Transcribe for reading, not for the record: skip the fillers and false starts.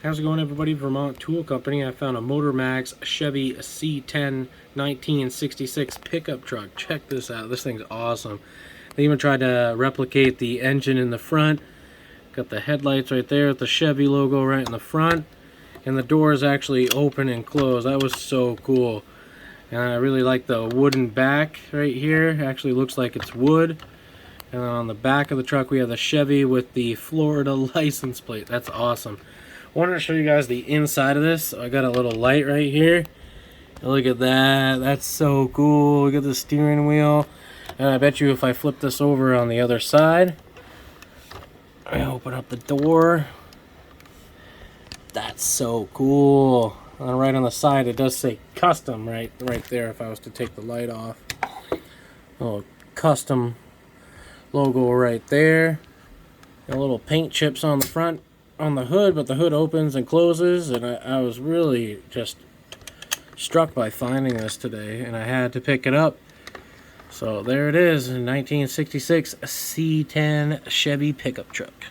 How's it going, everybody? Vermont Tool Company. I found a MotorMax Chevy C10 1966 pickup truck. Check this out. This thing's awesome. They even tried to replicate the engine in the front. Got the headlights right there with the Chevy logo right in the front. And the doors actually open and close. That was so cool. And I really like the wooden back right here. It actually looks like it's wood. And then on the back of the truck we have the Chevy with the Florida license plate. That's awesome. I wanted to show you guys the inside of this. I got a little light right here. Look at that. That's so cool. Look at the steering wheel. And I bet you if I flip this over on the other side, I open up the door. That's so cool. And right on the side it does say custom right there if I was to take the light off. Oh, custom logo right there. And little paint chips on the front on the hood, but the hood opens and closes, and I was really just struck by finding this today, and I had to pick it up. So there it is, a 1966 C10 Chevy pickup truck.